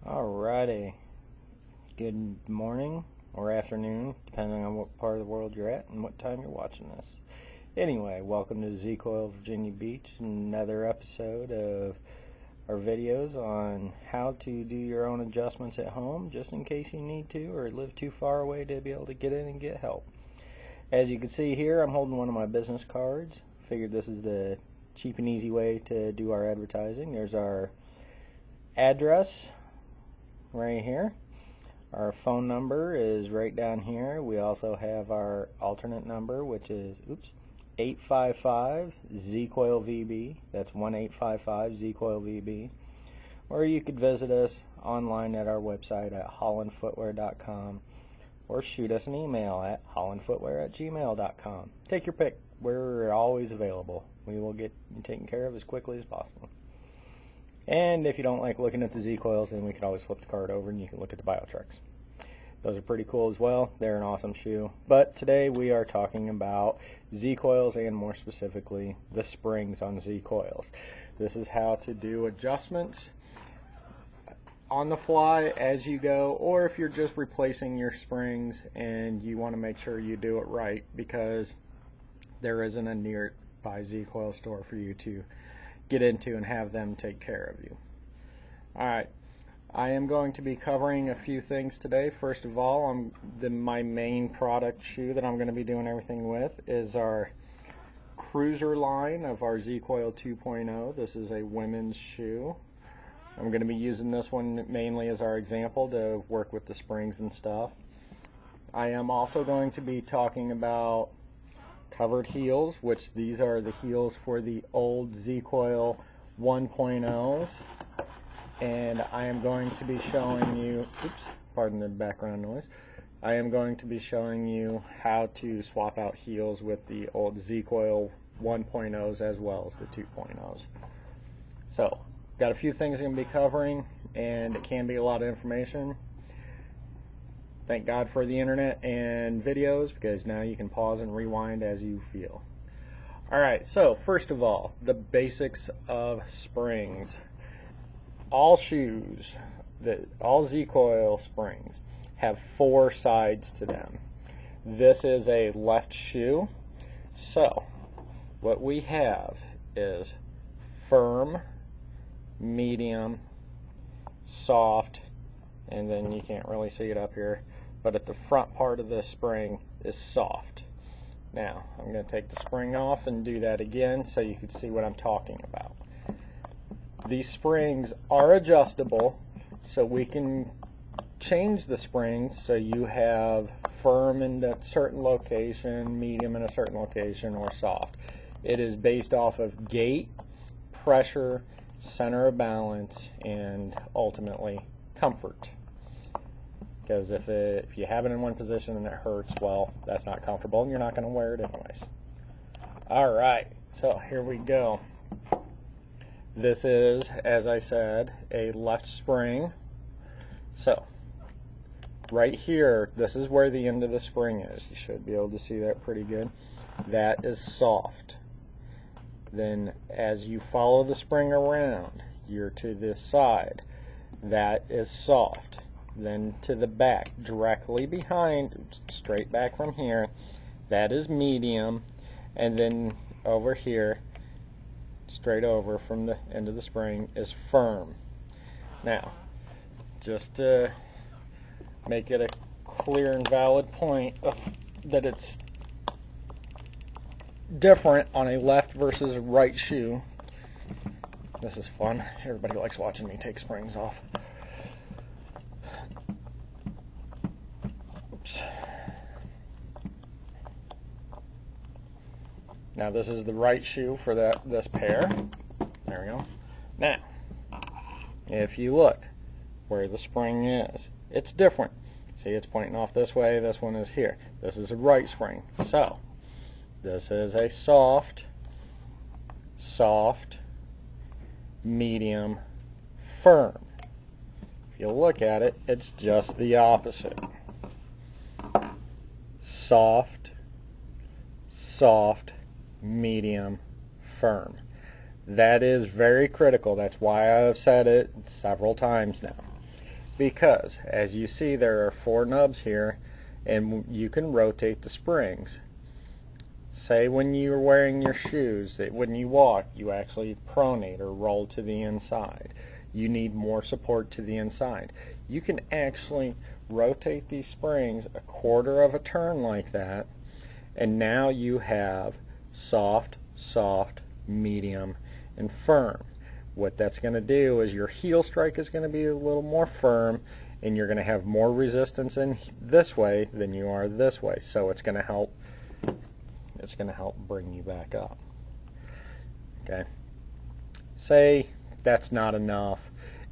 Alrighty, good morning or afternoon, depending on what part of the world you're at and what time you're watching this. Anyway, welcome to Z-Coil Virginia Beach, another episode of our videos on how to do your own adjustments at home, just in case you need to or live too far away to be able to get in and get help. As you can see here, I'm holding one of my business cards. Figured this is the cheap and easy way to do our advertising. There's our address right here. Our phone number is right down here. We also have our alternate number, which is 855 Z-Coil VB. That's 1-855 Z-Coil VB. Or you could visit us online at our website at hollandfootwear.com, or shoot us an email at hollandfootwear@gmail.com. Take your pick. We're always available. We will get you taken care of as quickly as possible. And if you don't like looking at the Z-Coils, then we can always flip the card over and you can look at the BioTrucks. Those are pretty cool as well. They're an awesome shoe. But today we are talking about Z-Coils, and more specifically the springs on Z-Coils. This is how to do adjustments on the fly as you go, or if you're just replacing your springs and you want to make sure you do it right, because there isn't a nearby Z-Coil store for you to get into and have them take care of you. Alright, I am going to be covering a few things today. First of all, my main product shoe that I'm going to be doing everything with is our cruiser line of our Z-Coil 2.0. This is a women's shoe. I'm going to be using this one mainly as our example to work with the springs and stuff. I am also going to be talking about covered heels, which these are the heels for the old Z-Coil 1.0s, and I am going to be showing you, pardon the background noise, I am going to be showing you how to swap out heels with the old Z-Coil 1.0s as well as the 2.0s. So, got a few things I'm going to be covering, and it can be a lot of information. Thank God for the internet and videos, because now you can pause and rewind as you feel. Alright, so first of all, the basics of springs. All shoes, all Z-Coil springs, have 4 sides to them. This is a left shoe, so what we have is firm, medium, soft, and then you can't really see it up here, but at the front part of this spring is soft. Now, I'm going to take the spring off and do that again so you can see what I'm talking about. These springs are adjustable, so we can change the springs so you have firm in a certain location, medium in a certain location, or soft. It is based off of gait, pressure, center of balance, and ultimately comfort. Because if you have it in one position and it hurts, well, that's not comfortable and you're not going to wear it anyways. Alright, so here we go. This is, as I said, a left spring. So, right here, this is where the end of the spring is. You should be able to see that pretty good. That is soft. Then, as you follow the spring around, you're to this side. That is soft. Then to the back, directly behind, straight back from here, that is medium, and then over here, straight over from the end of the spring, is firm. Now, just to make it a clear and valid point that it's different on a left versus a right shoe. This is fun. Everybody likes watching me take springs off. Now this is the right shoe for this pair. There we go. Now, if you look where the spring is, it's different. See, it's pointing off this way. This one is here. This is a right spring. So, this is a soft, medium, firm. If you look at it, it's just the opposite. Soft, medium, firm. That is very critical. That's why I've said it several times now. Because, as you see, there are 4 nubs here, and you can rotate the springs. Say when you're wearing your shoes, that when you walk, you actually pronate or roll to the inside. You need more support to the inside. You can actually rotate these springs a quarter of a turn like that, and now you have soft, soft, medium, and firm. What that's going to do is your heel strike is going to be a little more firm, and you're going to have more resistance in this way than you are this way. So it's going to help. It's going to help bring you back up. Okay. Say that's not enough,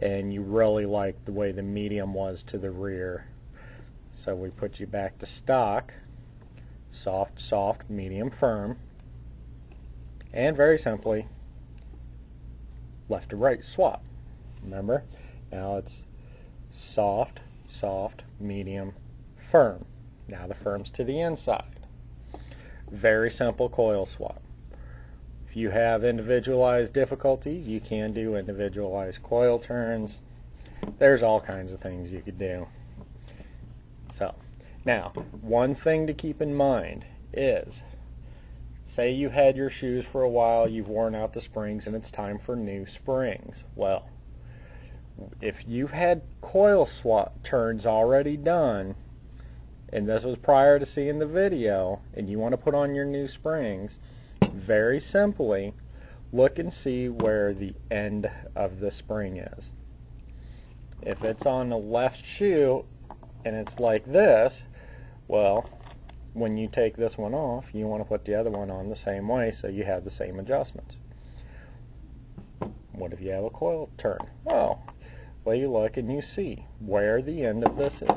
and you really like the way the medium was to the rear. So we put you back to stock. Soft, soft, medium, firm. And very simply, left to right swap. Remember? Now it's soft, soft, medium, firm. Now the firm's to the inside. Very simple coil swap. If you have individualized difficulties, you can do individualized coil turns. There's all kinds of things you could do. So, now, one thing to keep in mind is, say you had your shoes for a while, you've worn out the springs, and it's time for new springs. Well, if you've had coil swap turns already done, and this was prior to seeing the video, and you want to put on your new springs, very simply, look and see where the end of the spring is. If it's on the left shoe, and it's like this, well, when you take this one off, you want to put the other one on the same way so you have the same adjustments. What if you have a coil turn? Well, you look and you see where the end of this is.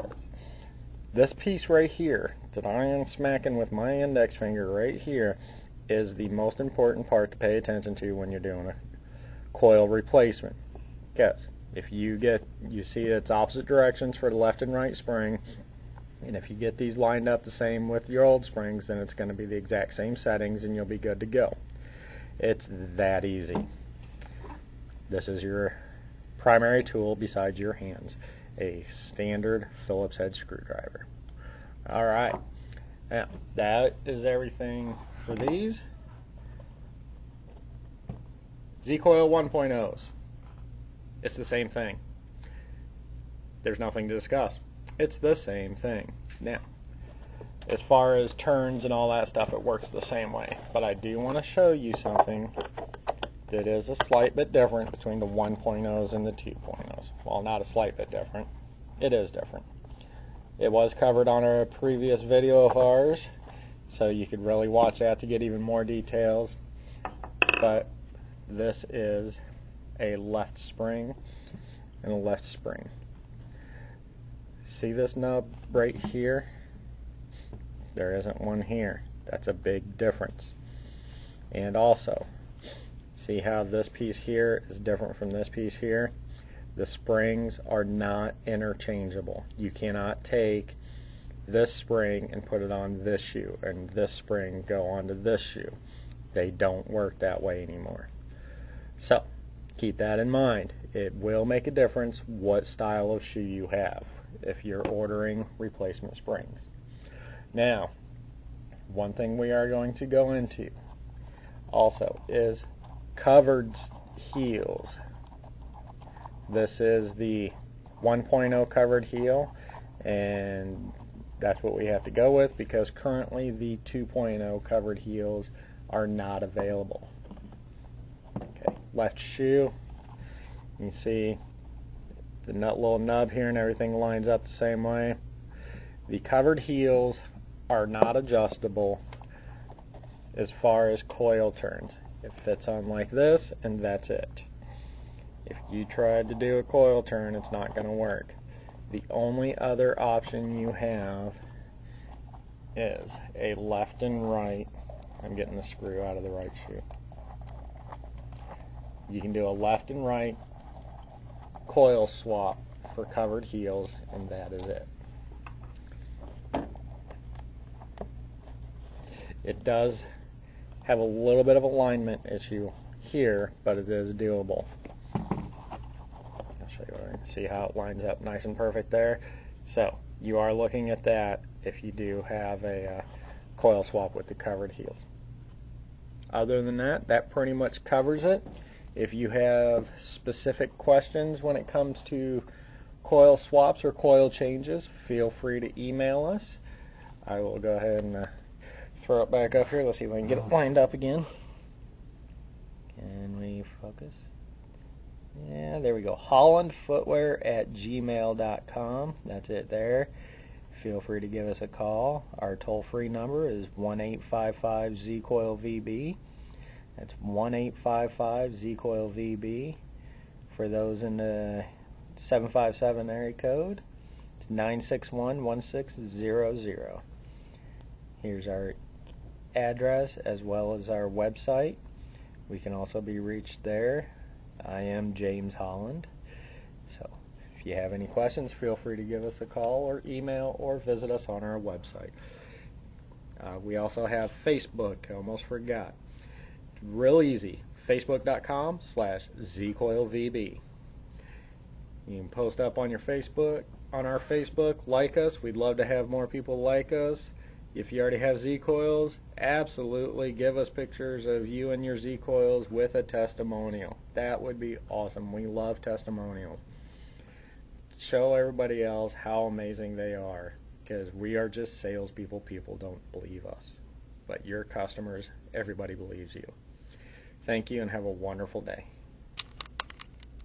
This piece right here that I am smacking with my index finger right here is the most important part to pay attention to when you're doing a coil replacement. Because if you see it's opposite directions for the left and right spring, and if you get these lined up the same with your old springs, then it's going to be the exact same settings and you'll be good to go. It's that easy. This is your primary tool besides your hands, a standard Phillips head screwdriver. Alright, now that is everything for these Z-Coil 1.0s. It's the same thing. There's nothing to discuss. It's the same thing. Now, as far as turns and all that stuff, it works the same way. But I do want to show you something that is a slight bit different between the 1.0s and the 2.0s. Well, not a slight bit different. It is different. It was covered on a previous video of ours, so you could really watch that to get even more details. But this is a left spring and a left spring. See this nub right here? There isn't one here. That's a big difference. And also, see how this piece here is different from this piece here? The springs are not interchangeable. You cannot take this spring and put it on this shoe and this spring go onto this shoe. They don't work that way anymore. So, keep that in mind. It will make a difference what style of shoe you have if you're ordering replacement springs. Now, one thing we are going to go into also is covered heels. This is the 1.0 covered heel, and that's what we have to go with because currently the 2.0 covered heels are not available. Okay, left shoe, you see the little nub here and everything lines up the same way. The covered heels are not adjustable as far as coil turns. It fits on like this and that's it. If you tried to do a coil turn, it's not going to work. The only other option you have is a left and right. I'm getting the screw out of the right shoe. You can do a left and right coil swap for covered heels, and that is it. It does have a little bit of alignment issue here, but it is doable. I'll show you. See how it lines up nice and perfect there. So you are looking at that if you do have a coil swap with the covered heels. Other than that, that pretty much covers it. If you have specific questions when it comes to coil swaps or coil changes, feel free to email us. I will go ahead and throw it back up here. Let's see if I can get it lined up again. Can we focus? Yeah, there we go. HollandFootwear@gmail.com. That's it there. Feel free to give us a call. Our toll-free number is 1-855-Z-Coil-VB. That's 1-855-Z-Coil-VB. For those in the 757 area code, it's 961-1600. Here's our address as well as our website. We can also be reached there. I am James Holland. So if you have any questions, feel free to give us a call or email or visit us on our website. We also have Facebook. I almost forgot. Real easy. Facebook.com/ZCoilVB. You can post up on your Facebook, on our Facebook, like us. We'd love to have more people like us. If you already have Z-Coils, absolutely give us pictures of you and your Z-Coils with a testimonial. That would be awesome. We love testimonials. Show everybody else how amazing they are, because we are just salespeople. People don't believe us. But your customers, everybody believes you. Thank you and have a wonderful day.